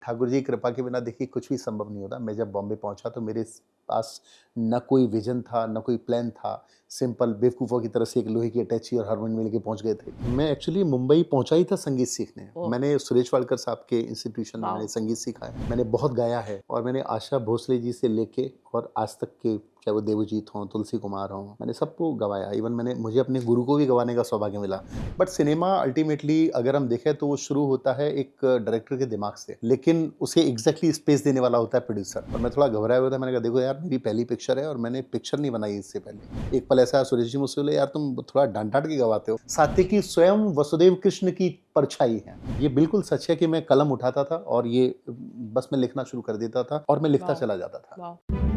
ठाकुर जी की कृपा के बिना देखिए कुछ भी संभव नहीं होता। मैं जब बॉम्बे पहुँचा तो मेरे पास ना कोई विज़न था, ना कोई प्लान था। सिंपल बेवकूफ़ों की तरह से एक लोहे की अटैची और हारमोनियम लेके पहुँच गए थे। मैं एक्चुअली मुंबई पहुँचा ही था संगीत सीखने। ओह! मैंने सुरेश वाडकर साहब के इंस्टीट्यूशन में मैंने वॉव! संगीत सीखा है। मैंने बहुत गाया है और मैंने आशा भोसले जी से लेके और आज तक के, चाहे वो देवजीत हों, तुलसी कुमार हों, मैंने सबको गवाया। इवन मुझे अपने गुरु को भी गवाने का सौभाग्य मिला। बट सिनेमा अल्टीमेटली अगर हम देखें तो वो शुरू होता है एक डायरेक्टर के दिमाग से, लेकिन उसे एग्जैक्टली स्पेस देने वाला होता है प्रोड्यूसर। और मैं थोड़ा घबराया हुआ था। मैंने कहा देखो यार, मेरी पहली पिक्चर है और मैंने पिक्चर नहीं बनाई इससे पहले। एक पल ऐसा आया, सुरेश जी मुझसे बोले यार तुम थोड़ा डांट डांट के गवाते हो। सात्विकी स्वयं वसुदेव कृष्ण की परछाई है। ये बिल्कुल सच है कि मैं कलम उठाता था और ये बस मैं लिखना शुरू कर देता था और मैं लिखता वॉव! चला जाता था। वॉव!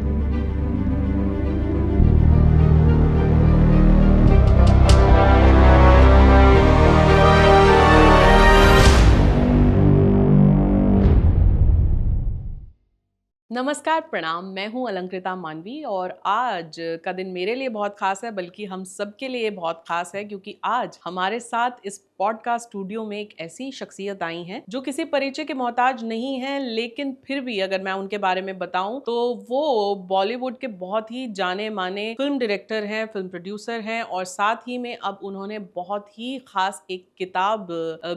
नमस्कार, प्रणाम। मैं हूँ अलंकृता मानवी और आज का दिन मेरे लिए बहुत ख़ास है, बल्कि हम सबके लिए बहुत ख़ास है क्योंकि आज हमारे साथ इस पॉडकास्ट स्टूडियो में एक ऐसी शख्सियत आई हैं जो किसी परिचय के मोहताज नहीं हैं, लेकिन फिर भी अगर मैं उनके बारे में बताऊं तो वो बॉलीवुड के बहुत ही जाने-माने फ़िल्म डायरेक्टर हैं, फ़िल्म प्रोड्यूसर हैं और साथ ही में अब उन्होंने बहुत ही ख़ास एक किताब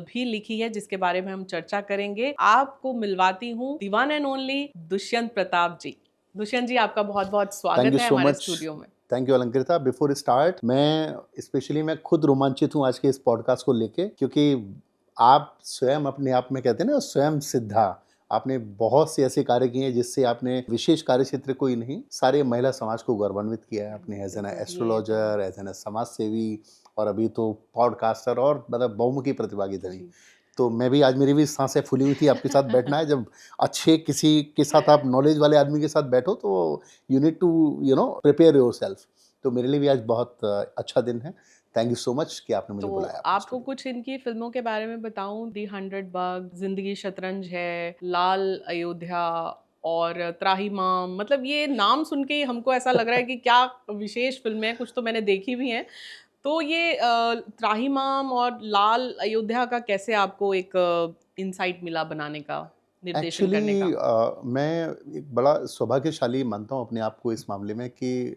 भी लिखी है जिसके बारे में हम चर्चा करेंगे। आपको मिलवाती हूँ the one and only Dushyant Pratap ji. Dushyant ji, आपका बहुत-बहुत थैंक स्वागत यू है सो हमारे मच। स्टूडियो में। Thank you Alankrita. Before start मैं खुद रोमांचित हूँ आज के इस पॉडकास्ट को लेके, क्योंकि आप स्वयं अपने आप में कहते हैं ना, स्वयं सिद्धा। आपने बहुत से ऐसे कार्य किए हैं जिससे आपने विशेष कार्य क्षेत्र को ही नहीं, सारे महिला समाज को गौरवान्वित किया है। आपने एज एन बिल्कुल, ये तो है। एस्ट्रोलॉजर, एज एन समाज सेवी और अभी तो पॉडकास्टर और मतलब बहुमुखी प्रतिभागी धनी। जी। तो मैं भी, आज मेरी भी सांसें फूली हुई थी आपके साथ बैठना है। जब अच्छे किसी के साथ, आप नॉलेज वाले आदमी के साथ बैठो तो you need to prepare yourself. तो मेरे लिए भी आज बहुत अच्छा दिन है। थैंक यू सो मच कि आपने मुझे तो बुलाया अपने आपको स्टूडियो कुछ इनकी फ़िल्मों के बारे में बताऊँ, दी 100 बग, ज़िंदगी शतरंज है, लाल अयोध्या और त्राहिमाम। मतलब ये नाम सुन के ही हमको ऐसा लग रहा है कि क्या विशेष फ़िल्में हैं, कुछ तो मैंने देखी भी हैं। तो ये त्राहिमाम और लाल अयोध्या का कैसे आपको एक इनसाइट मिला बनाने का, में। निर्देशन करने एक्चुअली का? मैं एक बड़ा सौभाग्यशाली मानता हूँ अपने आप को इस मामले में कि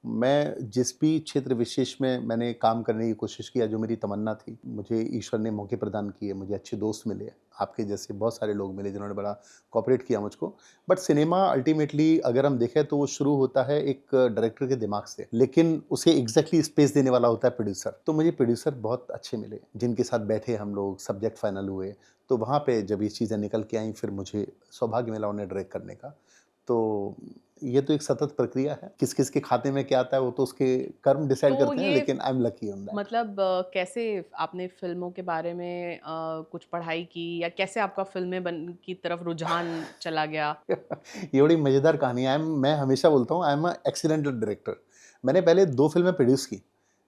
मैं जिस भी क्षेत्र विशेष में मैंने काम करने की कोशिश किया, जो मेरी तमन्ना थी, मुझे ईश्वर ने मौके प्रदान किए, मुझे अच्छे दोस्त मिले, आपके जैसे बहुत सारे लोग मिले जिन्होंने बड़ा कोऑपरेट किया मुझको। बट सिनेमा अल्टीमेटली अगर हम देखें तो वो शुरू होता है एक डायरेक्टर के दिमाग से, लेकिन उसे एग्जैक्टली स्पेस देने वाला होता है प्रोड्यूसर। तो मुझे प्रोड्यूसर बहुत अच्छे मिले जिनके साथ बैठे हम लोग, सब्जेक्ट फाइनल हुए। तो वहाँ पे जब ये चीज़ें निकल के आईं, फिर मुझे सौभाग्य मिला उन्हें डायरेक्ट करने का। तो ये तो एक सतत प्रक्रिया है। किस-किस के खाते में क्या आता है वो तो उसके कर्म डिसाइड तो करते हैं, ये लेकिन I am lucky on that. मतलब कैसे आपने फ़िल्मों के बारे में कुछ पढ़ाई की या कैसे आपका फ़िल्में बन की तरफ रुझान चला गया? ये बड़ी मज़ेदार कहानी है। मैं हमेशा बोलता हूँ I am a accidental director. मैंने पहले 2 फ़िल्में प्रोड्यूस की,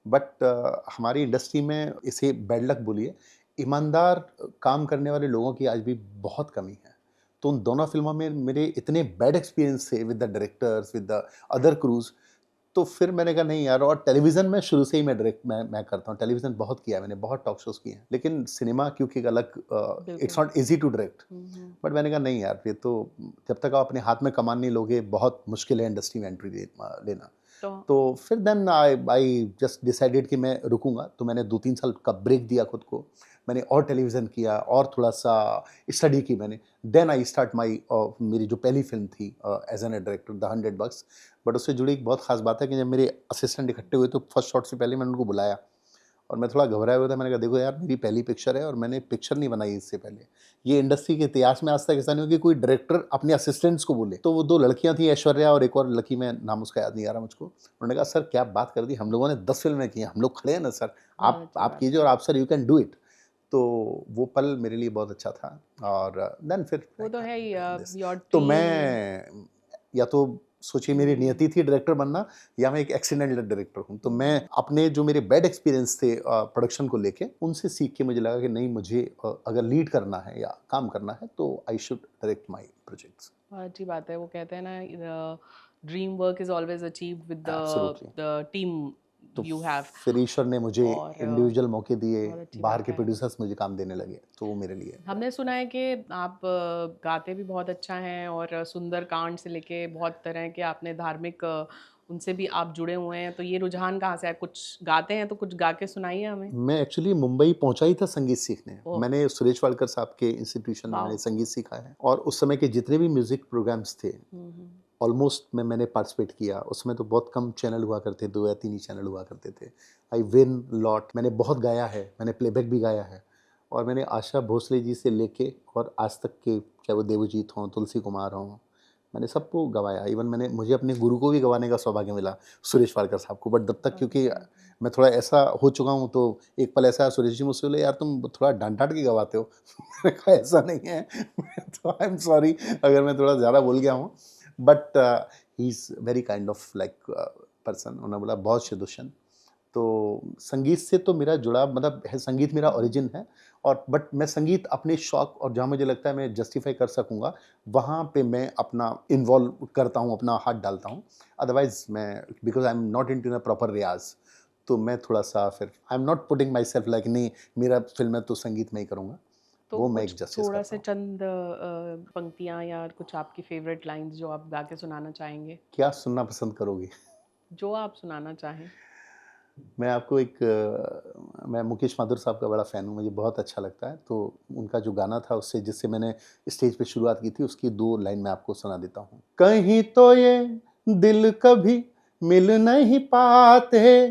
बट हमारी इंडस्ट्री में इसे बैड लक बोलिए, ईमानदार काम करने वाले लोगों की आज भी बहुत कमी है। तो उन दोनों फ़िल्मों में मेरे इतने बैड एक्सपीरियंस थे with the directors, with the other crews. तो फिर मैंने कहा नहीं यार, और टेलीविज़न में शुरू से ही मैं करता हूँ। टेलीविज़न बहुत किया है मैंने, बहुत टॉक शोज़ किए हैं। लेकिन सिनेमा क्योंकि एक अलग इट्स बिल्कुल। Not easy to direct. Hmm, hmm. But मैंने कहा नहीं यार, ये तो जब तक आप अपने हाथ में कमान नहीं लोगे, बहुत मुश्किल है इंडस्ट्री में एंट्री लेना। तो तो फिर देन आई जस्ट डिसाइडेड कि मैं रुकूँगा। तो मैंने 2-3 साल का ब्रेक दिया खुद को। मैंने और टेलीविज़न किया और थोड़ा-सा स्टडी की मैंने। देन आई स्टार्ट मेरी जो पहली फ़िल्म थी as an a director, the 100 bucks. But उससे जुड़ी एक बहुत ख़ास बात है कि जब मेरे असिस्टेंट इकट्ठे हुए तो फर्स्ट शॉट से पहले मैंने उनको बुलाया और मैं थोड़ा घबराया हुआ था। मैंने कहा देखो यार, मेरी पहली पिक्चर है और मैंने पिक्चर नहीं बनाई इससे पहले। ये इंडस्ट्री के इतिहास में आज तक ऐसा नहीं हुआ कि कोई डायरेक्टर अपने असिस्टेंट्स को बोले। तो वो 2 लड़कियाँ थी, ऐश्वर्या और एक और लड़की, मैं नाम उसका याद नहीं आ रहा मुझको। उन्होंने कहा सर क्या बात कर दी, हम लोगों ने 10 फ़िल्में की हैं, हम लोग खड़े हैं ना सर, बहुत अच्छी आप बात कीजिए है। और आप sir you can do it. तो वो पल मेरे लिए बहुत अच्छा था और देन फिर वो आई तो है started he doing this. Your तो टीम। मैं, या तो सोचिए मेरी हुँ, नियति थी डायरेक्टर बनना, या मैं एक एक्सीडेंटल डायरेक्टर हूँ। तो मैं हुँ। अपने जो मेरे बैड एक्सपीरियंस थे प्रोडक्शन को लेके, उनसे सीख के मुझे लगा कि नहीं, मुझे अगर लीड करना है या काम करना है तो I should direct my projects. बहुत अच्छी बात है। वो कहते हैं ना dream work is always achieved with absolutely. The team तो यू हैव। फिर ईश्वर ने मुझे और इंडिविजुअल मौके दिए, बहुत अच्छी बाहर बात के है। प्रोड्यूसर्स मुझे काम देने लगे, तो वो मेरे लिए हमने सुना है कि आप गाते भी बहुत अच्छा हैं और सुंदरकांड से लेके बहुत तरह के आपने धार्मिक उनसे भी आप जुड़े हुए हैं, तो ये रुझान कहाँ से आया? कुछ गाते हैं तो कुछ गा के सुनाइए हमें। मैं एक्चुअली मुंबई पहुंचा ही था संगीत सीखने। ओह! मैंने सुरेश वाडकर साहब के इंस्टीट्यूशन में वाओ! मैंने संगीत सीखा है और उस समय के जितने भी म्यूज़िक प्रोग्राम्स थे, हुँ, हुँ। ऑलमोस्ट मैंने पार्टिसिपेट किया। उसमें तो बहुत कम चैनल हुआ करते, 2 या 3 ही चैनल हुआ करते थे। आई विन लॉट, मैंने बहुत गाया है, मैंने प्लेबैक भी गाया है और मैंने आशा भोसले जी से लेके और आज तक के, चाहे वो देवजीत हों, तुलसी कुमार हों, मैंने सबको गवाया। इवन मुझे अपने गुरु को भी गवाने का सौभाग्य मिला, सुरेश वाडकर साहब को। बट तब तक बहुत क्योंकि अच्छी बात है। मैं थोड़ा ऐसा हो चुका हूँ, तो एक पल ऐसा आया, सुरेश जी मुझसे बोले, "यार तुम थोड़ा डाँट-डाँट के गवाते हो।" मैंने कहा, "ऐसा नहीं है।" तो आई एम सॉरी अगर मैं थोड़ा ज़्यादा बोल गया हूँ। But he is very kind of like person. उन्होंने बोला, "बहुत शुभ दुष्यंत।" तो संगीत से तो मेरा जुड़ाव मतलब है, संगीत मेरा ओरिजिन है। और बट मैं संगीत अपने शौक और जहाँ मुझे लगता है मैं जस्टिफाई कर सकूँगा, वहाँ पे मैं अपना इन्वॉल्व करता हूँ, अपना हाथ डालता हूँ। अदरवाइज़ मैं, because I am not into a proper रियाज़, तो मैं थोड़ा-सा फिर I am not putting myself like, नहीं मेरा फ़िल्म है तो संगीत में ही करूँगा। तो वो मैं कुछ एक जस्टिस थोड़ा करता से हूँ। चंद पंक्तियाँ या कुछ आपकी फ़ेवरेट लाइन्स जो आप गा के सुनाना चाहेंगे? क्या सुनना पसंद करोगे? जो आप सुनाना चाहें। मैं आपको मैं मुकेश माथुर साहब का बड़ा फ़ैन हूँ, मुझे बहुत अच्छा लगता है। तो उनका जो गाना था, उससे जिससे मैंने स्टेज पे शुरुआत की थी, उसकी 2 लाइन मैं आपको सुना देता हूँ। कहीं तो ये दिल कभी मिल नहीं पाते,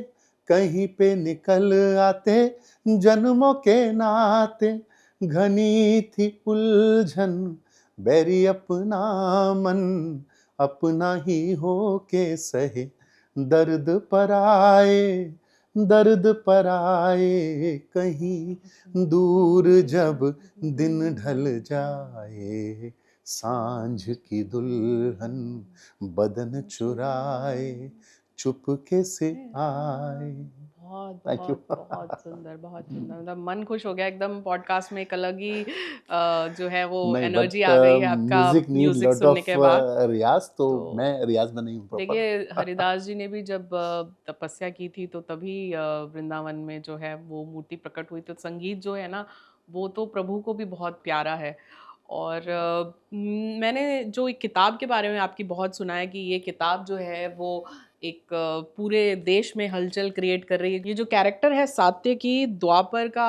कहीं पे निकल आते जन्मों के नाते, घनी थी उलझन बैरी अपना मन, अपना ही होके सहे दर्द पर आए, दर्द पर आए, कहीं दूर जब दिन ढल जाए, सांझ की दुल्हन बदन चुराए, चुपके से आए। बहुत, थैंक यू। बहुत, बहुत सुंदर, बहुत सुंदर। मतलब मन खुश हो गया एकदम। पॉडकास्ट में एक अलग ही जो है वो नहीं, एनर्जी बट आ गई है आपका म्यूजिक नीड म्यूज़िक लॉट सुनने ऑफ के बाद। रियाज, तो तो मैं रियाज में नहीं हूँ प्रॉपर। देखिए, हरिदास जी ने भी जब तपस्या की थी तो तभी वृंदावन में जो है वो मूर्ति प्रकट हुई। तो संगीत जो है ना, वो तो प्रभु को भी बहुत प्यारा है। और मैंने जो एक किताब के बारे में आपकी बहुत सुना है कि ये किताब जो है वो एक पूरे देश में हलचल क्रिएट कर रही है। ये जो कैरेक्टर है सात्यकी द्वापर का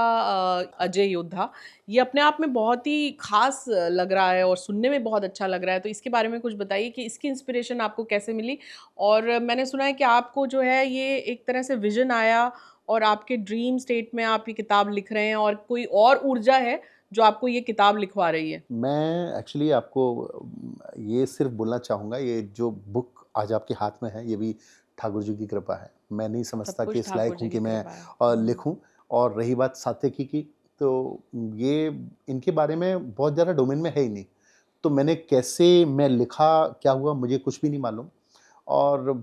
अजय योद्धा, ये अपने आप में बहुत ही ख़ास लग रहा है और सुनने में बहुत अच्छा लग रहा है। तो इसके बारे में कुछ बताइए कि इसकी इंस्पिरेशन आपको कैसे मिली? और मैंने सुना है कि आपको जो है ये एक तरह से विज़न आया और आपके ड्रीम स्टेट में आप ये किताब लिख रहे हैं और कोई और ऊर्जा है जो आपको ये किताब लिखवा रही है? मैं एक्चुअली आपको ये सिर्फ बोलना चाहूँगा, ये जो बुक आज आपके हाथ में है, ये भी ठाकुर जी की कृपा है। मैं नहीं सब समझता कि कुछ इस लायक ठाकुर हूँ जी कि की मैं कृपा है। हुँ। लिखूँ। और रही बात सात्यकी की, तो ये इनके बारे में बहुत ज़्यादा डोमेन में है ही नहीं। तो कैसे मैं लिखा, क्या हुआ, मुझे कुछ भी नहीं मालूम। और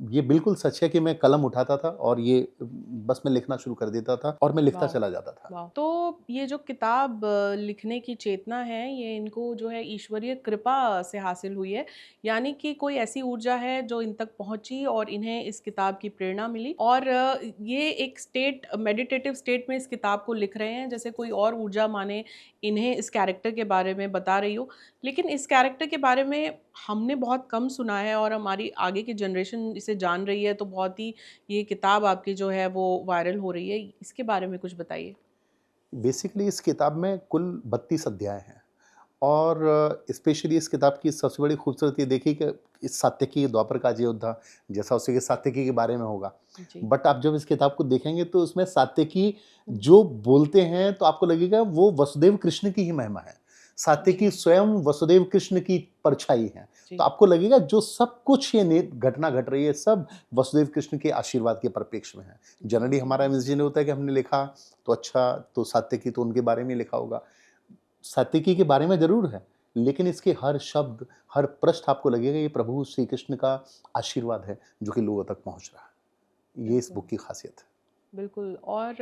ये बिल्कुल सच है कि मैं कलम उठाता था और ये बस मैं लिखना शुरू कर देता था और मैं लिखता वाओ! चला जाता था। वाओ! तो ये जो किताब लिखने की चेतना है, ये इनको जो है ईश्वरीय कृपा से हासिल हुई है। यानी कि कोई ऐसी ऊर्जा है जो इन तक पहुँची और इन्हें इस किताब की प्रेरणा मिली और ये एक स्टेट मेडिटेटिव स्टेट में इस किताब को लिख रहे हैं, जैसे कोई और ऊर्जा माने इन्हें इस कैरेक्टर के बारे में बता रही हो। लेकिन इस कैरेक्टर के बारे में हमने बहुत कम सुना है और हमारी आगे की जनरेशन इसे जान रही है, तो बहुत ही ये किताब आपकी जो है वो वायरल हो रही है। इसके बारे में कुछ बताइए? बेसिकली इस किताब में कुल 32 अध्याय हैं और स्पेशली इस किताब की सबसे बड़ी खूबसूरती देखिए कि इस सात्यकी द्वापर का अयोध्या, जैसा उसी के सात्यकी के बारे में होगा। जी। बट आप जब इस किताब को देखेंगे तो उसमें सात्यकी जो बोलते हैं तो आपको लगेगा वो वसुदेव कृष्ण की ही महिमा है। सात्यकी जी, स्वयं वसुदेव कृष्ण की परछाई है। तो जी। आपको लगेगा जो सब कुछ ये घटना घट रही है, सब वसुदेव कृष्ण के आशीर्वाद के परिप्रेक्ष्य में है। जनरली हमारा हुँ। इमेजिन होता है कि हमने लिखा तो अच्छा, तो सात्यकी तो उनके बारे में लिखा होगा। सात्विकी के बारे में ज़रूर है, लेकिन इसके हर शब्द, हर पृष्ठ आपको लगेगा ये प्रभु श्री कृष्ण का आशीर्वाद है, जो कि लोगों तक पहुँच रहा है। ये इस बिल्कुल। बुक की ख़ासियत है। बिल्कुल और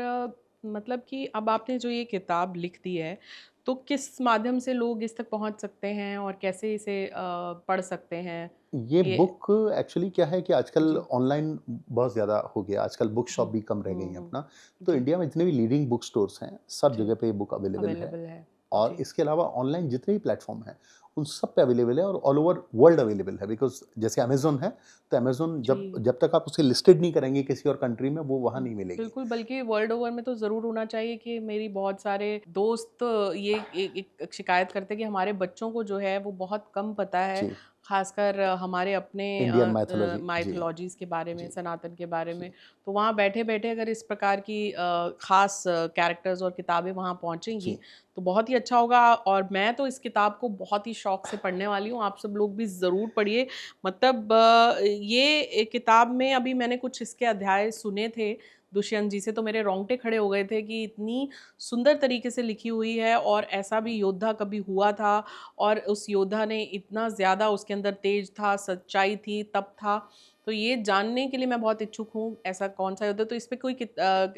मतलब कि अब आपने जो ये किताब लिख दी है, तो किस माध्यम से लोग इस तक पहुँच सकते हैं और कैसे इसे पढ़ सकते हैं? ये ये बुक एक्चुअली क्या है कि आजकल जी। ऑनलाइन बहुत ज़्यादा हो गया, आजकल बुक शॉप हुँ, भी कम रह गई हुँ, हैं हुँ। अपना। तो जी, इंडिया में जितने भी लीडिंग बुक स्टोर्स हैं, सब जी, जगह पे ये बुक अवेलेबल है। अवेलेबल है। और जी, इसके अलावा ऑनलाइन जितने भी प्लेटफ़ॉर्म हैं, उन सब पे अवेलेबल है और ऑल ओवर वर्ल्ड अवेलेबल है बिकॉज़ जैसे अमेज़न है, तो अमेज़न जब जी। जब तक आप उसे लिस्टेड नहीं करेंगे किसी और कंट्री में, वो वहाँ नहीं मिलेगी। बिल्कुल, बल्कि वर्ल्ड ओवर में तो ज़रूर होना चाहिए कि मेरी बहुत सारे दोस्त ये एक शिकायत करते हैं कि हमारे बच्चों को जो है वो बहुत कम पता है, जी, ख़ासकर हमारे अपने इंडियन माइथोलॉजी जी, माइथोलॉजीज़ के बारे में, जी, सनातन के बारे जी, में। तो वहाँ बैठे-बैठे अगर इस प्रकार की ख़ास कैरेक्टर्स और किताबें वहाँ पहुँचेंगी, जी। तो बहुत ही अच्छा होगा और मैं तो इस किताब को बहुत ही शौक से पढ़ने वाली हूँ। आप सब लोग भी ज़रूर पढ़िए। मतलब ये किताब में अभी मैंने कुछ इसके अध्याय सुने थे दुष्यंत जी से, तो मेरे रोंगटे खड़े हो गए थे कि इतनी सुंदर तरीके से लिखी हुई है और ऐसा भी योद्धा कभी हुआ था और उस योद्धा ने इतना ज़्यादा उसके अंदर तेज था, सच्चाई थी, तप था। तो ये जानने के लिए मैं बहुत इच्छुक हूँ, ऐसा कौन-सा योद्धा तो इस पे कोई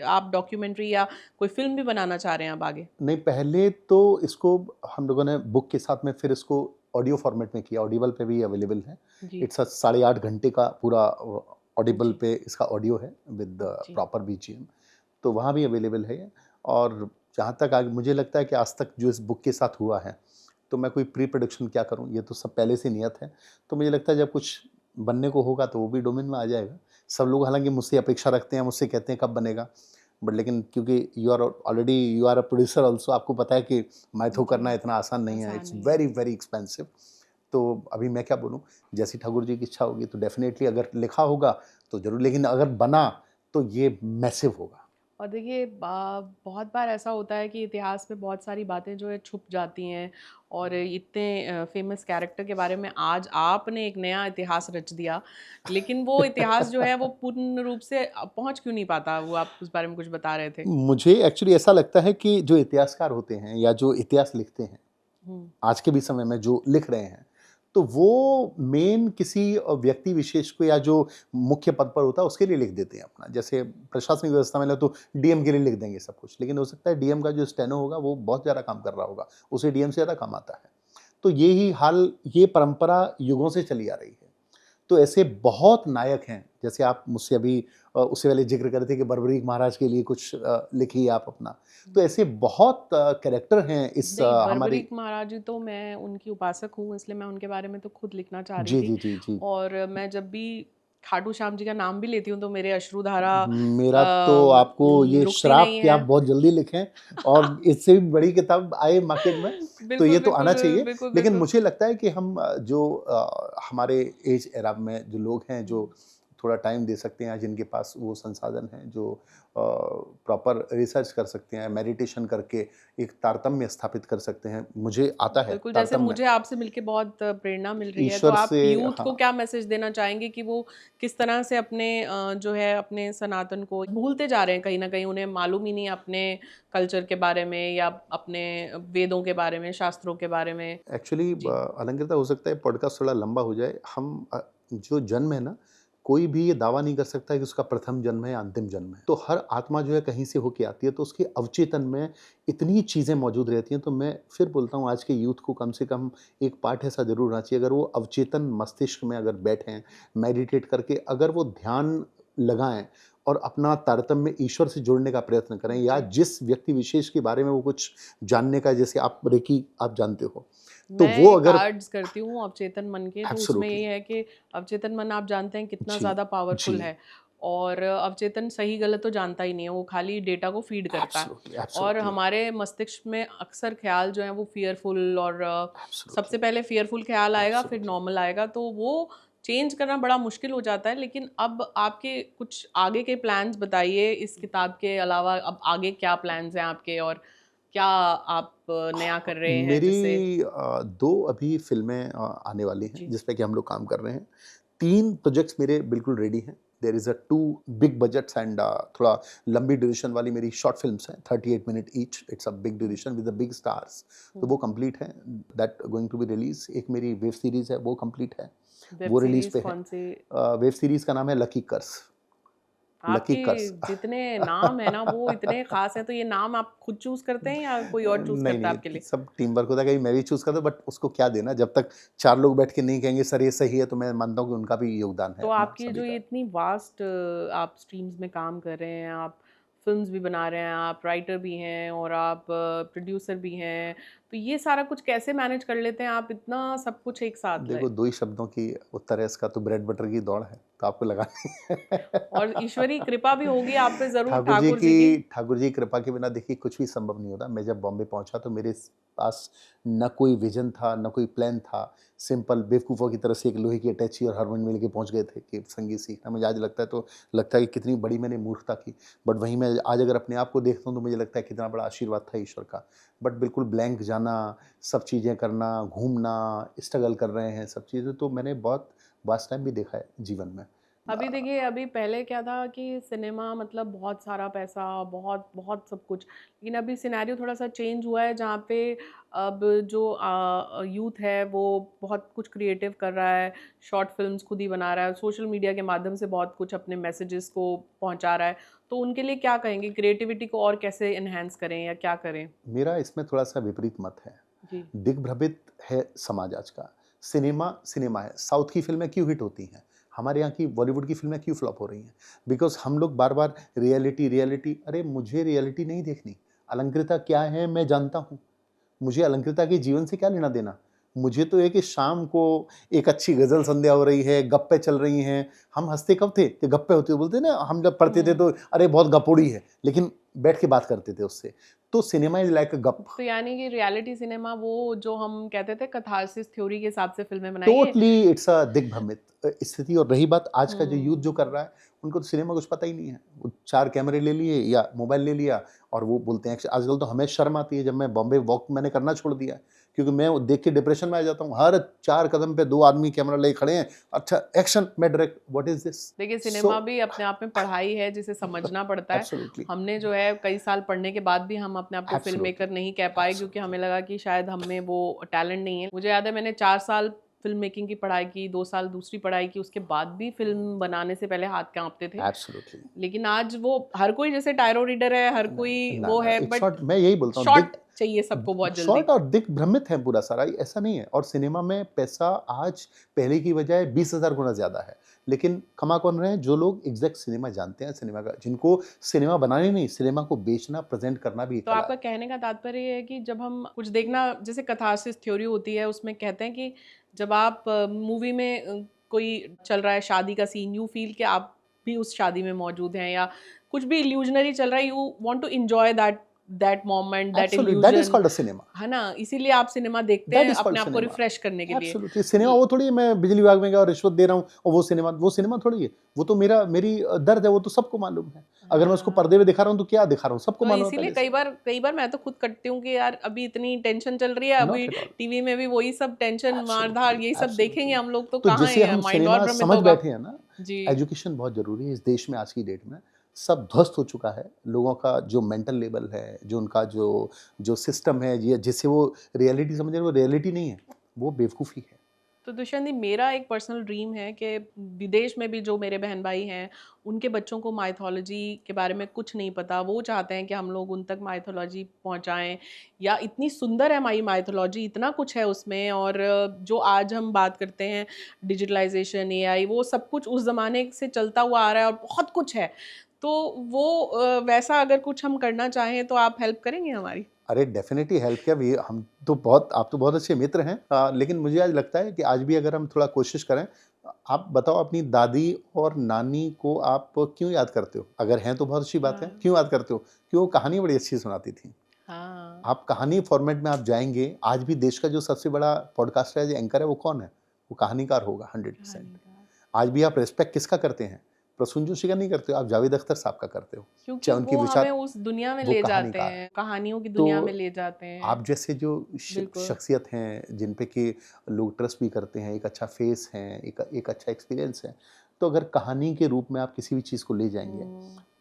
आप डॉक्यूमेंट्री या कोई फ़िल्म भी बनाना चाह रहे हैं अब आगे? नहीं, पहले तो इसको हम लोगों ने बुक के साथ में फिर इसको ऑडियो फॉर्मेट में किया, ऑडिबल पे भी अवेलेबल है। जी, इट्स अ साढ़े 8 घंटे का पूरा ऑडिबल जी, पे इसका ऑडियो है विद जी। प्रॉपर बीजीएम, तो वहाँ भी अवेलेबल है ये। और जहाँ तक आगे मुझे लगता है कि आज तक जो इस बुक के साथ हुआ है, तो मैं कोई प्री प्रोडक्शन क्या करूँ, ये तो सब पहले से नियत है। तो मुझे लगता है जब कुछ बनने को होगा तो वो भी डोमेन में आ जाएगा। सब लोग हालाँकि मुझसे अपेक्षा रखते हैं, मुझसे कहते हैं कब बनेगा? बट लेकिन क्योंकि you are a producer also, आपको पता है कि माइथो जी, करना इतना आसान नहीं है, आसान इट्स नहीं है। Very very expensive. तो अभी मैं क्या बोलूँ, जैसी ठाकुर जी की इच्छा होगी तो डेफिनेटली अगर लिखा होगा तो ज़रूर, लेकिन अगर बना तो ये मैसिव होगा। और देखिए बहुत बार ऐसा होता है कि इतिहास में बहुत सारी बातें जो है छुप जाती हैं और इतने फेमस कैरेक्टर के बारे में आज आपने एक नया इतिहास रच दिया लेकिन वो इतिहास जो है वो पूर्ण रूप से पहुंच क्यों नहीं पाता वो आप उस बारे में कुछ बता रहे थे। मुझे एक्चुअली ऐसा लगता है कि जो इतिहासकार होते हैं या जो इतिहास लिखते हैं, हम्म। आज के भी समय में जो लिख रहे हैं, तो वो मेन किसी व्यक्ति विशेष को या जो मुख्य पद पर होता है उसके लिए लिख देते हैं अपना। जैसे प्रशासनिक व्यवस्था में ले तो डीएम के लिए लिख देंगे सब कुछ, लेकिन हो सकता है डीएम का जो स्टेनो होगा वो बहुत ज़्यादा काम कर रहा होगा, उसे डीएम से ज़्यादा काम आता है। तो यही हाल, ये परंपरा युगों से चली आ रही है। तो ऐसे बहुत नायक हैं, जैसे आप मुझसे अभी उससे पहले ज़िक्र कर रहे थे कि बर्बरीक महाराज के लिए कुछ लिखिए आप अपना। तो ऐसे बहुत कैरेक्टर हैं इस नहीं, हमारी। बर्बरीक महाराज जी तो मैं उनकी उपासक हूँ, इसलिए मैं उनके बारे में तो खुद लिखना चाह रही जी, थी। जी, जी, जी। और मैं जब भी खाटू श्याम जी का नाम भी लेती हूँ, तो मेरे अश्रुधारा मेरा तो आपको ये रुकती श्राप नहीं कि आप है। बहुत जल्दी लिखें और इससे भी बड़ी किताब आए मार्केट में, तो बिल्कुल, ये तो आना बिल्कुल, चाहिए। बिल्कुल, लेकिन बिल्कुल। मुझे लगता है कि हम हमारे एज एरा में जो लोग हैं, जो हुँ। थोड़ा टाइम दे सकते हैं, जिनके पास वो संसाधन हैं, जो प्रॉपर रिसर्च कर सकते हैं, मेडिटेशन करके एक तारतम्य स्थापित कर सकते हैं। मुझे आता है बिल्कुल, जैसे तारतम्य, मुझे आपसे मिलके बहुत प्रेरणा मिल रही है, तो ईश्वर आप से। यूथ को हाँ। क्या मैसेज देना चाहेंगे कि वो किस तरह से अपने जो है अपने सनातन को भूलते जा रहे हैं कहीं न कहीं, उन्हें मालूम ही नहीं है अपने कल्चर के बारे में या अपने वेदों के बारे में, शास्त्रों के बारे में? एक्चुअली जी। अलंकृता, हो सकता है पॉडकास्ट थोड़ा लंबा हो जाए। हम जो जन्म है ना, कोई भी ये दावा नहीं कर सकता है कि उसका प्रथम जन्म है या अंतिम जन्म है। तो हर आत्मा जो है कहीं से होके आती है, तो उसके अवचेतन में इतनी चीज़ें मौजूद रहती हैं। तो मैं फिर बोलता हूँ, आज के यूथ को कम से कम एक पाठ ऐसा ज़रूर होना चाहिए, अगर वो अवचेतन मस्तिष्क में अगर बैठें, मेडिटेट करके अगर वो ध्यान लगाएँ और अपना तारतम्य ईश्वर से जोड़ने का प्रयत्न करें, या जी। जिस व्यक्ति विशेष के बारे में वो कुछ जानने का, जैसे आप रेकी आप जानते हो, तो वो मैं अगर। कार्ड्स करती हूँ अवचेतन मन के, तो उसमें यही एब्सोल्युटली। है कि अवचेतन मन आप जानते हैं कितना जी, ज़्यादा जी। पावरफुल है और अवचेतन सही-गलत तो जानता ही नहीं है, वो खाली डेटा को फीड करता है एब्सोल्युटली, और एब्सोल्युटली, हमारे मस्तिष्क में अक्सर ख़्याल जो हैं वो फ़ियरफुल और सबसे एब्सोल्युटली, पहले फ़ियरफुल ख़्याल आएगा, फिर एब्सोल्युटली। नॉर्मल आएगा, तो वो चेंज करना बड़ा मुश्किल हो जाता है। लेकिन अब आपके कुछ आगे के प्लान्स बताइए इस किताब के अलावा अब आगे क्या प्लान्स हैं आपके और क्या आप नया कर रहे हैं जिससे। मेरी 2 अभी फ़िल्में आने वाली हैं, जी। जिस पे कि हम लोग काम कर रहे हैं। 3 प्रोजेक्ट्स मेरे बिल्कुल रेडी हैं। There is 2 big budgets and थोड़ा लंबी ड्यूरेशन वाली मेरी शॉर्ट फ़िल्म्स हैं, 38 minute each. It's a big hmm, duration with the big stars. तो हुँ। वो कंप्लीट है, that going to be release. एक मेरी वेब सीरीज़ है, वो कंप्लीट है, वेब वो रिलीज़ सीरीज़ पे है। कौन-सी? वेब सीरीज़ का नाम है लकी कर्स। लकी आपके कर्स। जितने नाम है ना वो इतने खास हैं, तो ये नाम आप खुद चूज करते हैं या कोई और चूज नहीं, करता है आपके नहीं, लिए? सब टीम वर्क होता है, कहीं मैं भी चूज़ करता हूँ, बट उसको क्या देना जब तक 4 लोग बैठ के नहीं कहेंगे सर ये सही है, तो मैं मानता हूँ कि उनका भी योगदान है तो अपना आपकी सभी जो ये का। इतनी वास्ट आप स्ट्रीम्स में काम कर रहे हैं, आप फ़िल्म्स भी बना रहे हैं, आप राइटर भी हैं और आप प्रोड्यूसर भी हैं, तो ये सारा कुछ कैसे मैनेज कर लेते हैं आप इतना सब कुछ एक साथ देखो लाइक? 2 ही शब्दों की उत्तर है इसका, तो ब्रेड बटर की दौड़ है, तो आपको लगानी और ईश्वरी है। कृपा भी होगी आप पे ज़रूर ठाकुर जी की? ठाकुर जी की कृपा के बिना देखिए कुछ भी संभव नहीं होता। मैं जब बॉम्बे पहुँचा तो मेरे पास न कोई विज़न था, न कोई प्लान था। सिंपल बेवकूफ़ों की तरह से एक लोहे की अटैची और हारमोनियम लेके पहुँच गए थे कि संगीत सीखना। मुझे आज लगता है कि कितनी बड़ी मैंने मूर्खता की। बट वहीं मैं आज अगर अपने आप को देखता हूँ तो मुझे लगता है कितना बड़ा आशीर्वाद था ईश्वर का। बट बिल्कुल ब्लैंक जाना, सब चीज़ें करना, घूमना, स्ट्रगल कर रहे हैं सब चीज़ें, तो मैंने बहुत वास्ट टाइम भी देखा है जीवन में। अभी अ, देखिए, अभी पहले क्या था कि सिनेमा मतलब बहुत सारा पैसा, बहुत बहुत सब कुछ। लेकिन अभी सिनेरियो थोड़ा-सा चेंज हुआ है जहाँ पे अब जो यूथ है वो बहुत कुछ क्रिएटिव कर रहा है, शॉर्ट फ़िल्म्स खुद ही बना रहा है, सोशल मीडिया के माध्यम से बहुत कुछ अपने मैसेजेस को पहुँचा रहा है। तो उनके लिए क्या कहेंगे? क्रिएटिविटी को और कैसे एनहांस करें या क्या करें? मेरा इसमें थोड़ा-सा विपरीत मत है। जी। दिग्भ्रमित है समाज आज का। सिनेमा, सिनेमा है। साउथ की फ़िल्में क्यों हिट होती हैं? हमारे यहाँ की बॉलीवुड की फ़िल्में क्यों फ्लॉप हो रही हैं? बिकॉज़ हम लोग बार-बार रियलिटी, रियलिटी, अरे मुझे रियलिटी नहीं देखनी। अलंकृता क्या है मैं जानता हूँ। मुझे अलंकृता के जीवन से क्या लेना-देना? मुझे तो ये कि शाम को एक अच्छी गज़ल संध्या हो रही है, गप्पें चल रही हैं। हम हँसते कब थे कि गप्पें होती, बोलते हैं ना, हम जब पढ़ते थे हुँ। तो अरे बहुत गपोड़ी है, लेकिन बैठ के बात करते थे उससे। तो सिनेमा इज़ लाइक अ गप। तो यानी कि रियलिटी सिनेमा वो जो हम कहते थे कैथार्सिस थ्योरी के हिसाब से फ़िल्में बनाइए। टोटली इट्स अ दिग्भ्रमित स्थिति। और रही बात आज का जो यूथ जो कर हुँ। रहा है, उनको तो सिनेमा कुछ पता ही नहीं है। वो 4 कैमरे ले लिए या मोबाइल ले लिया और वो बोलते हैं एक्शन। आजकल तो हमें शर्म आती है, जब मैं बॉम्बे वॉक मैंने करना छोड़ दिया है, क्योंकि मैं वो देख के डिप्रेशन में आ जाता हूँ। हर 4 कदम पे 2 आदमी कैमरा लेके खड़े हैं। अच्छा एक्शन, मैं डायरेक्ट, व्हाट इज़ दिस? देखिए, सो सिनेमा भी अपने आप में पढ़ाई है जिसे समझना पड़ता है। एब्सोल्युटली, हमने जो है कई साल पढ़ने के बाद भी हम अपने आप को फ़िल्म एब्सोल्युटली, मेकर नहीं कह पाए क्योंकि एब्सोल्युटली, हमें लगा कि शायद हम में वो टैलेंट नहीं है। मुझे याद है मैंने 4 साल फ़िल्म मेकिंग की पढ़ाई की, 2 साल दूसरी पढ़ाई की, उसके बाद भी फ़िल्म बनाने से पहले हाथ काँपते थे। एब्सोल्युटली। लेकिन आज वो हर कोई जैसे टायरो रीडर है, हर नहीं, कोई ना, वो ना, है इट्स बट नॉट। मैं यही बोलता हूँ, शॉट चाहिए सबको बहुत जल्दी। शॉर्ट और दिग्भ्रमित है पूरा सारा, ऐसा नहीं है। और सिनेमा में पैसा आज पहले की बजाय 20,000 गुना ज़्यादा है। लेकिन कमा कौन रहे हैं? जो लोग एग्ज़ैक्ट सिनेमा जानते हैं, सिनेमा का, जिनको सिनेमा बनानी नहीं, सिनेमा को बेचना, प्रेज़ेंट करना भी एक तो कला आपका है। कहने का तात्पर्य ये है कि जब हम कुछ देखना जैसे कैथार्सिस थ्योरी होती है उसमें कहते हैं कि जब आप मूवी में कोई चल रहा है शादी का सीन यू फील कि आप भी उस शादी में मौजूद हैं या कुछ भी इल्यूजनरी चल रहा है you want to enjoy that that moment that absolute, that is illusion called a cinema. है ना इसीलिए आप सिनेमा देखते दैट हैं इज़ कॉल्ड अपने आप को सिनेमा। रिफ्रेश करने के लिए। एब्सोल्युटली सिनेमा वो थोड़ी है मैं बिजली विभाग में गया और रिश्वत दे रहा हूँ और वो सिनेमा थोड़ी है। वो तो मेरी दर्द है, वो तो सबको मालूम है। अगर मैं उसको हाँ, पर्दे में दिखा रहा हूँ तो क्या दिखा रहा हूँ? सबको तो मालूम है इसीलिए पहले से। कई बार मैं तो खुद कटती हूँ कि यार अभी इतनी टेंशन चल रही है, अभी नॉट एट ऑल। टीवी में भी वही सब टेंशन, मार-धाड़ एब्सोल्युटली, यही सब देखेंगे एब्सोल्युटली। हम लोग तो तो कहाँ जिसे है, हम माइंड और सिनेमा भ्रमित समझ होगा। बैठे हैं ना, जी। एजुकेशन बहुत ज़रूरी है इस देश में आज की डेट में। सब ध्वस्त हो चुका है। लोगों का जो मेंटल लेवल है, जो उनका जो सिस्टम है, ये जिसे वो रियलिटी समझ रहे हैं, वो रियलिटी नहीं है, वो बेवकूफ़ी है। तो दुष्यंत जी मेरा एक पर्सनल ड्रीम है कि विदेश में भी जो मेरे बहन भाई हैं उनके बच्चों को माइथोलॉजी के बारे में कुछ नहीं पता, वो चाहते हैं कि हम लोग उन तक माइथोलॉजी पहुंचाएं या इतनी सुंदर है हमारी माइथोलॉजी, इतना कुछ है उसमें। और जो आज हम बात करते हैं डिजिटलाइजेशन एआई वो सब कुछ उस ज़माने से चलता हुआ आ रहा है और बहुत कुछ है। तो वो वैसा अगर कुछ हम करना चाहें तो आप हेल्प करेंगे हमारी? अरे डेफ़िनिटली हेल्प किया भी हम तो बहुत, आप तो बहुत अच्छे मित्र हैं। लेकिन मुझे आज लगता है कि आज भी अगर हम थोड़ा कोशिश करें, आप बताओ अपनी दादी और नानी को आप क्यों याद करते हो? अगर हैं तो बहुत अच्छी बात है। हाँ। क्यों याद करते हो? कि वो कहानी बड़ी अच्छी सुनाती थीं। हाँ। आप कहानी फॉर्मेट में आप जाएँगे, आज भी देश का जो सबसे बड़ा पॉडकास्टर है, जो एंकर है, वो कौन है? वो कहानीकार होगा 100%। कहानी का आज भी आप रिस्पेक्ट किसका करते हैं? प्रसून जोशी का नहीं करते हो, आप जावेद अख्तर साहब का करते हो। क्योंकि चाहे उनकी वो हमें विचार, उस दुनिया में वो ले जाते कहानीकार है। हैं, कहानियों की दुनिया में तो ले जाते हैं। आप जैसे जो बिल्कुल। शख्सियत हैं, जिन पे कि लोग ट्रस्ट भी करते हैं, एक अच्छा फेस है, एक एक अच्छा एक्सपीरियंस है, तो अगर कहानी के रूप में आप किसी भी चीज़ को ले जाएँगे,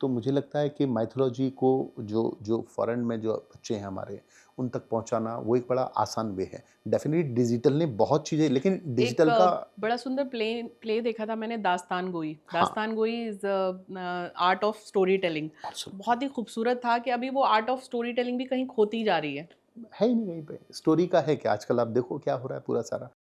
तो मुझे लगता है कि माइथोलॉजी को जो जो फ़ॉरेन में जो बच्चे हैं हमारे, उन तक पहुँचाना वो एक बड़ा आसान वे है। डेफ़िनिटली डिजिटल ने बहुत चीज़ें, लेकिन एक डिजिटल का बड़ा सुंदर प्ले प्ले देखा था मैंने, दास्तान गोई। हाँ, दास्तान गोई is art of story telling. Absolutely बहुत ही खूबसूरत था कि अभी वो आर्ट ऑफ स्टोरी टेलिंग भी कहीं खोती जा रही है। है ही नहीं कहीं पे। स्टोरी का है क्या? आजकल आप देखो क्या हो रहा है पूरा सारा।